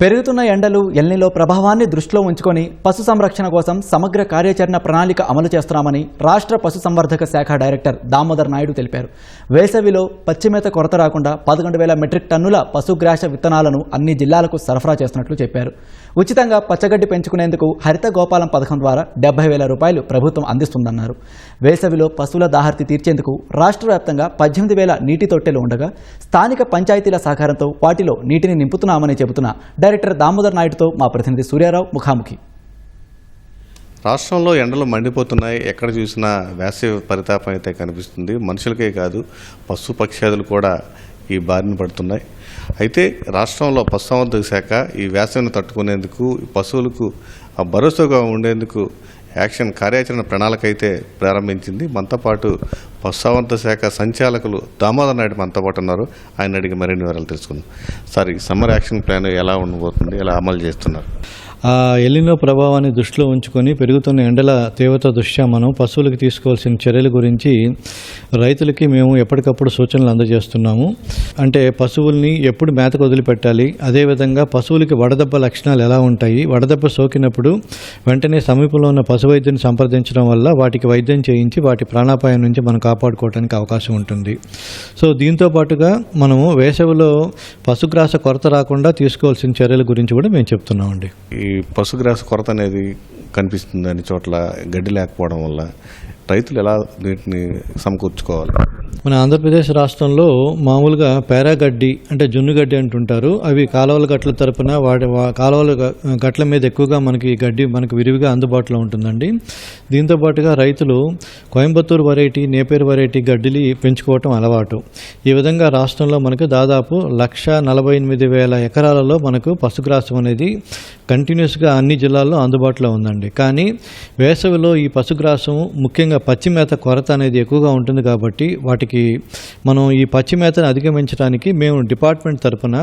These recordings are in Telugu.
పెరుగుతున్న ఎండలు ఎల్నిలో ప్రభావాన్ని దృష్టిలో ఉంచుకొని పశు సంరక్షణ కోసం సమగ్ర కార్యాచరణ ప్రణాళిక అమలు చేస్తున్నామని రాష్ట్ర పశుసంవర్ధక శాఖ డైరెక్టర్ దామోదర్ నాయుడు తెలిపారు. వేసవిలో పచ్చిమేత కొరత రాకుండా 11,000 మెట్రిక్ టన్నుల పశుగ్రాస విత్తనాలను అన్ని జిల్లాలకు సరఫరా చేస్తున్నట్లు చెప్పారు. ఉచితంగా పచ్చగడ్డి పెంచుకునేందుకు హరిత గోపాలం పథకం ద్వారా 70,000 రూపాయలు ప్రభుత్వం అందిస్తుందన్నారు. వేసవిలో పశువుల దాహర్తి తీర్చేందుకు రాష్ట్ర వ్యాప్తంగా 18,000 నీటి తొట్టెలు ఉండగా స్థానిక పంచాయతీల సహకారంతో వాటిలో నీటిని నింపుతున్నామని చెబుతున్న డైరెక్టర్ దామోదర్ నాయుడుతో మా ప్రతినిధి సూర్యారావు ముఖాముఖి. రాష్ట్రంలో ఎండలు మండిపోతున్నాయి. ఎక్కడ చూసినా వేసవి పరితాపం అయితే కనిపిస్తుంది. మనుషులకే కాదు పశు పక్షాదులు కూడా ఈ బారిన పడుతున్నాయి. అయితే రాష్ట్రంలో పశుసంవర్ధక శాఖ ఈ వేసవిని తట్టుకునేందుకు పశువులకు భరోసాగా ఉండేందుకు యాక్షన్ కార్యాచరణ ప్రణాళిక అయితే ప్రారంభించింది. మనతో పాటు పశుసంవర్ధక శాఖ సంచాలకులు దామోదర్ నాయుడు మనతో పాటు ఉన్నారు. ఆయన అడిగి మరిన్ని వివరాలు తెలుసుకుందాం. సార్, ఈ సమ్మర్ యాక్షన్ ప్లాన్ ఎలా ఉండబోతుంది, ఎలా అమలు చేస్తున్నారు? ఎల్నినో ప్రభావాన్ని దృష్టిలో ఉంచుకొని పెరుగుతున్న ఎండల తీవ్రత దృష్ట్యా మనం పశువులకు తీసుకోవాల్సిన చర్యల గురించి రైతులకి మేము ఎప్పటికప్పుడు సూచనలు అందజేస్తున్నాము. అంటే పశువుల్ని ఎప్పుడు మేతకు వదిలిపెట్టాలి, అదేవిధంగా పశువులకి వడదెబ్బ లక్షణాలు ఎలా ఉంటాయి, వడదెబ్బ సోకినప్పుడు వెంటనే సమీపంలో ఉన్న పశు వైద్యుని సంప్రదించడం వల్ల వాటికి వైద్యం చేయించి వాటి ప్రాణాపాయం నుంచి మనం కాపాడుకోవడానికి అవకాశం ఉంటుంది. సో దీంతో పాటుగా మనము వేసవిలో పశుగ్రాస కొరత రాకుండా తీసుకోవాల్సిన చర్యల గురించి కూడా మేము చెప్తున్నామండి. ఈ పశుగ్రాస కొరత అనేది కనిపిస్తుంది. అన్ని చోట్ల గడ్డి లేకపోవడం వల్ల రైతులు ఎలా వీటిని సమకూర్చుకోవాలి? మన ఆంధ్రప్రదేశ్ రాష్ట్రంలో మామూలుగా పేరాగడ్డి అంటే జున్నుగడ్డి అంటుంటారు. అవి కాలువల గట్ల తరపున కాలువల గట్ల మీద ఎక్కువగా మనకి గడ్డి మనకు విరివిగా అందుబాటులో ఉంటుందండి. దీంతో పాటుగా రైతులు కోయంబత్తూరు వెరైటీ, నేపేరు వెరైటీ గడ్డిని పెంచుకోవటం అలవాటు. ఈ విధంగా రాష్ట్రంలో మనకు దాదాపు 148,000 ఎకరాలలో మనకు పశుగ్రాసం అనేది కంటిన్యూస్గా అన్ని జిల్లాల్లో అందుబాటులో ఉందండి. కానీ వేసవిలో ఈ పశుగ్రాసం ముఖ్యంగా పచ్చి మేత కొరత అనేది ఎక్కువగా ఉంటుంది కాబట్టి వాటికి మనం ఈ పచ్చి మేతను అధిగమించడానికి మేము డిపార్ట్మెంట్ తరఫున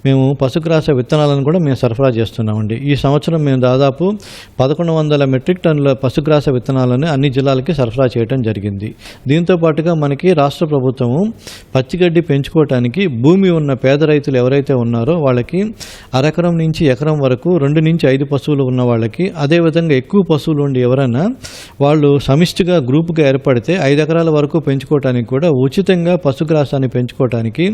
మేము పశుగ్రాస విత్తనాలను కూడా మేము సరఫరా చేస్తున్నామండి. ఈ సంవత్సరం మేము దాదాపు 1,100 మెట్రిక్ టన్నుల పశుగ్రాస విత్తనాలను అన్ని జిల్లాలకి సరఫరా చేయడం జరిగింది. దీంతో పాటుగా మనకి రాష్ట్ర ప్రభుత్వము పచ్చిగడ్డి పెంచుకోవటానికి భూమి ఉన్న పేద రైతులు ఎవరైతే ఉన్నారో వాళ్ళకి అరెకరం నుంచి ఎకరం వరకు 2 నుంచి 5 పశువులు ఉన్న వాళ్ళకి, అదేవిధంగా ఎక్కువ పశువులు ఉండి ఎవరైనా వాళ్ళు సమిష్టిగా గ్రూపుగా ఏర్పడితే 5 ఎకరాల వరకు పెంచుకోవడానికి కూడా ఉచితంగా పశుగ్రాసాన్ని పెంచుకోవడానికి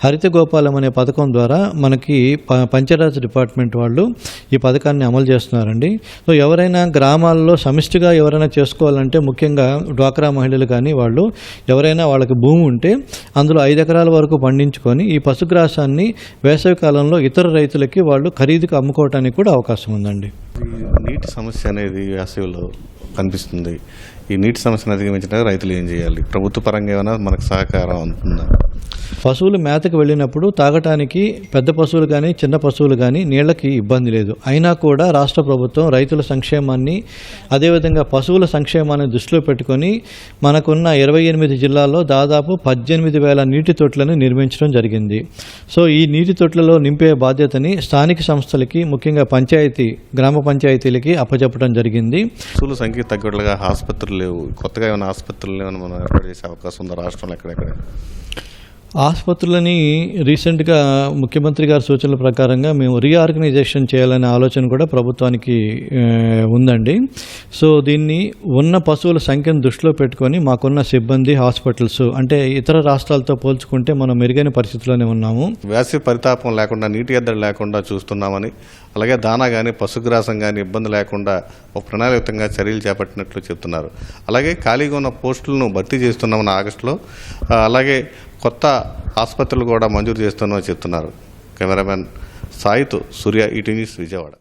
హరిత గోపాలం అనే పథకం ద్వారా మనకి పంచాయతీరాజ్ డిపార్ట్మెంట్ వాళ్ళు ఈ పథకాన్ని అమలు చేస్తున్నారండి. సో ఎవరైనా గ్రామాల్లో సమిష్టిగా ఎవరైనా చేసుకోవాలంటే ముఖ్యంగా డ్వాక్రా మహిళలు కానీ వాళ్ళు ఎవరైనా వాళ్ళకి భూమి ఉంటే అందులో 5 ఎకరాల వరకు పండించుకొని ఈ పశుగ్రాసాన్ని వేసవి కాలంలో ఇతర రైతులకి వాళ్ళు ఖరీదుకు అమ్ముకోవడానికి కూడా అవకాశం ఉందండి. నీటి సమస్య అనేది వేసవిలో కనిపిస్తుంది. ఈ నీటి సమస్యను అధిగమించడానికి రైతులు ఏం చేయాలి? ప్రభుత్వ పరంగా ఏమైనా మనకు సహకారం అందుతుందా? పశువులు మేతకు వెళ్ళినప్పుడు తాగటానికి పెద్ద పశువులు కానీ చిన్న పశువులు కానీ నీళ్లకి ఇబ్బంది లేదు. అయినా కూడా రాష్ట్ర ప్రభుత్వం రైతుల సంక్షేమాన్ని అదేవిధంగా పశువుల సంక్షేమాన్ని దృష్టిలో పెట్టుకొని మనకున్న 28 జిల్లాల్లో దాదాపు 18,000 నీటి తొట్లను నిర్మించడం జరిగింది. సో ఈ నీటి తొట్లలో నింపే బాధ్యతని స్థానిక సంస్థలకి ముఖ్యంగా గ్రామ పంచాయతీలకి అప్పచెప్పడం జరిగింది. పశువుల సంఖ్య తగ్గట్లుగా ఆసుపత్రులు లేవు. కొత్తగా ఏమైనా ఆసుపత్రులు ఏమైనా మనం ఏర్పాటు చేసే అవకాశం ఉందా రాష్ట్రంలో? ఎక్కడెక్కడ ఆసుపత్రులని రీసెంట్గా ముఖ్యమంత్రి గారి సూచనల ప్రకారంగా మేము రీఆర్గనైజేషన్ చేయాలనే ఆలోచన కూడా ప్రభుత్వానికి ఉందండి. సో దీన్ని ఉన్న పశువుల సంఖ్యను దృష్టిలో పెట్టుకొని మాకున్న సిబ్బంది హాస్పిటల్స్ అంటే ఇతర రాష్ట్రాలతో పోల్చుకుంటే మనం మెరుగైన పరిస్థితిలోనే ఉన్నాము. వేసవి పరితాపం లేకుండా, నీటి ఎద్దడి లేకుండా చూస్తున్నామని, అలాగే దానా కానీ పశుగ్రాసం కానీ ఇబ్బంది లేకుండా ఒక ప్రణాళికంగా చర్యలు చేపట్టినట్లు చెప్తున్నారు. అలాగే ఖాళీగా ఉన్న పోస్టులను భర్తీ చేస్తున్నామని ఆగస్టులో, అలాగే కొత్త ఆసుపత్రులు కూడా మంజూరు చేస్తున్నామని చెప్తున్నారు. కెమెరామెన్ సాయితో సూర్య, ఈటీవీ న్యూస్, విజయవాడ.